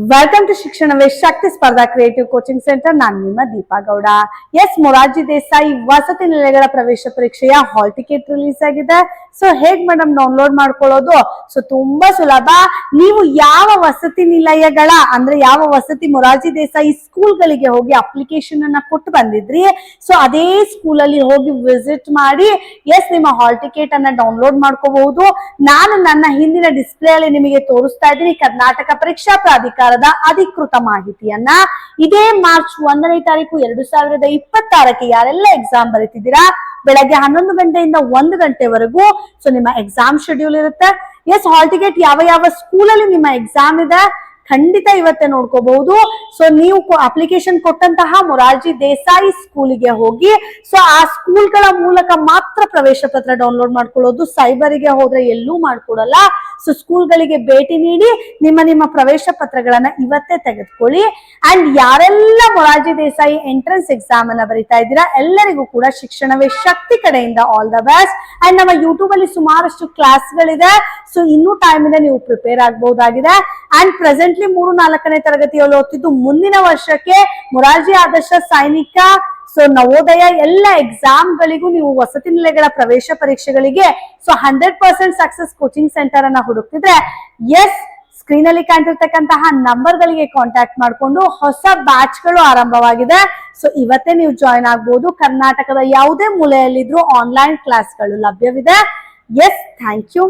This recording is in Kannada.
ವೆಲ್ಕಮ್ ಟು ಶಿಕ್ಷಣವೇ ಶಕ್ತಿ ಸ್ಪರ್ಧಾ ಕ್ರಿಯೇಟಿವ್ ಕೋಚಿಂಗ್ ಸೆಂಟರ್. ನಾನು ನಿಮ್ಮ ದೀಪಾ ಗೌಡ. ಎಸ್, ಮೊರಾರ್ಜಿ ದೇಸಾಯಿ ವಸತಿ ನಿಲಯಗಳ ಪ್ರವೇಶ ಪರೀಕ್ಷೆಯ ಹಾಲ್ ಟಿಕೆಟ್ ರಿಲೀಸ್ ಆಗಿದೆ. ಸೊ ಹೇಗ್ ಮೇಡಮ್ ಡೌನ್ಲೋಡ್ ಮಾಡ್ಕೊಳ್ಳೋದು? ಸೊ ತುಂಬಾ ಸುಲಭ. ನೀವು ಯಾವ ವಸತಿ ನಿಲಯಗಳ ಅಂದ್ರೆ ಯಾವ ವಸತಿ ಮೊರಾರ್ಜಿ ದೇಸಾಯಿ ಸ್ಕೂಲ್ಗಳಿಗೆ ಹೋಗಿ ಅಪ್ಲಿಕೇಶನ್ ಅನ್ನ ಕೊಟ್ಟು ಬಂದಿದ್ರಿ, ಸೊ ಅದೇ ಸ್ಕೂಲ್ ಅಲ್ಲಿ ಹೋಗಿ ವಿಸಿಟ್ ಮಾಡಿ ನಿಮ್ಮ ಹಾಲ್ ಟಿಕೆಟ್ ಅನ್ನ ಡೌನ್ಲೋಡ್ ಮಾಡ್ಕೋಬಹುದು. ನಾನು ನನ್ನ ಹಿಂದಿನ ಡಿಸ್ಪ್ಲೇ ಅಲ್ಲಿ ನಿಮಗೆ ತೋರಿಸ್ತಾ ಇದ್ದೀನಿ ಕರ್ನಾಟಕ ಪರೀಕ್ಷಾ ಪ್ರಾಧಿಕಾರದ ಅಧಿಕೃತ ಮಾಹಿತಿಯನ್ನ. ಇದೇ ಮಾರ್ಚ್ 1ನೇ ತಾರೀಕು 2026ಕ್ಕೆ ಯಾರೆಲ್ಲ ಎಕ್ಸಾಮ್ ಬರೀತಿದ್ದೀರಾ, ಬೆಳಗ್ಗೆ 11 ಗಂಟೆಯಿಂದ 1 ಗಂಟೆವರೆಗೂ ಸೊ ನಿಮ್ಮ ಎಕ್ಸಾಮ್ ಶೆಡ್ಯೂಲ್ ಇರುತ್ತೆ. ಎಸ್, ಹಾಲ್ ಟಿಕೆಟ್ ಯಾವ ಸ್ಕೂಲಲ್ಲಿ ನಿಮ್ಮ ಎಕ್ಸಾಮ್ ಇದೆ ಖಂಡಿತ ಇವತ್ತೇ ನೋಡ್ಕೋಬಹುದು. ಸೊ ನೀವು ಅಪ್ಲಿಕೇಶನ್ ಕೊಟ್ಟಂತಹ ಮೊರಾರ್ಜಿ ದೇಸಾಯಿ ಸ್ಕೂಲಿಗೆ ಹೋಗಿ ಸೊ ಆ ಸ್ಕೂಲ್ಗಳ ಮೂಲಕ ಮಾತ್ರ ಪ್ರವೇಶ ಪತ್ರ ಡೌನ್ಲೋಡ್ ಮಾಡ್ಕೊಳ್ಳೋದು. ಸೈಬರಿಗೆ ಹೋದ್ರೆ ಎಲ್ಲೂ ಮಾಡ್ಕೊಡಲ್ಲ. ಸೊ ಸ್ಕೂಲ್ಗಳಿಗೆ ಭೇಟಿ ನೀಡಿ ನಿಮ್ಮ ಪ್ರವೇಶ ಪತ್ರಗಳನ್ನ ಇವತ್ತೇ ತೆಗೆದುಕೊಳ್ಳಿ. ಅಂಡ್ ಯಾರೆಲ್ಲ ಮೊರಾರ್ಜಿ ದೇಸಾಯಿ ಎಂಟ್ರೆನ್ಸ್ ಎಕ್ಸಾಮ್ ಅನ್ನ ಬರೀತಾ ಇದ್ದೀರಾ ಎಲ್ಲರಿಗೂ ಕೂಡ ಶಿಕ್ಷಣವೇ ಶಕ್ತಿ ಕಡೆಯಿಂದ ಆಲ್ ದ ಬೆಸ್ಟ್. ಅಂಡ್ ನಮ್ಮ ಯೂಟ್ಯೂಬ್ ಅಲ್ಲಿ ಸುಮಾರಷ್ಟು ಕ್ಲಾಸ್ಗಳಿದೆ. ಸೊ ಇನ್ನೂ ಟೈಮ್ ಇದೆ, ನೀವು ಪ್ರಿಪೇರ್ ಆಗಬಹುದಾಗಿದೆ. ಅಂಡ್ ಪ್ರೆಸೆಂಟ್ಲಿ 3-4ನೇ ತರಗತಿಯಲ್ಲಿ ಓದ್ತಿದ್ದು ಮುಂದಿನ ವರ್ಷಕ್ಕೆ ಮೊರಾರ್ಜಿ ಆದರ್ಶ ಸೈನಿಕ ಸೊ ನವೋದಯ ಎಲ್ಲ ಎಕ್ಸಾಮ್ ಗಳಿಗೂ ನೀವು ವಸತಿ ನಿಲಯಗಳ ಪ್ರವೇಶ ಪರೀಕ್ಷೆಗಳಿಗೆ ಸೊ 100% ಸಕ್ಸಸ್ ಕೋಚಿಂಗ್ ಸೆಂಟರ್ ಅನ್ನ ಹುಡುಕ್ತಿದ್ರೆ ಎಸ್, ಸ್ಕ್ರೀನ್ ಅಲ್ಲಿ ಕಾಣ್ತಿರ್ತಕ್ಕಂತಹ ನಂಬರ್ ಗಳಿಗೆ ಕಾಂಟ್ಯಾಕ್ಟ್ ಮಾಡಿಕೊಂಡು ಹೊಸ ಬ್ಯಾಚ್ ಗಳು ಆರಂಭವಾಗಿದೆ. ಸೊ ಇವತ್ತೇ ನೀವು ಜಾಯಿನ್ ಆಗ್ಬಹುದು. ಕರ್ನಾಟಕದ ಯಾವುದೇ ಮೂಲೆಯಲ್ಲಿದ್ರೂ ಆನ್ಲೈನ್ ಕ್ಲಾಸ್ಗಳು ಲಭ್ಯವಿದೆ. Yes, thank you.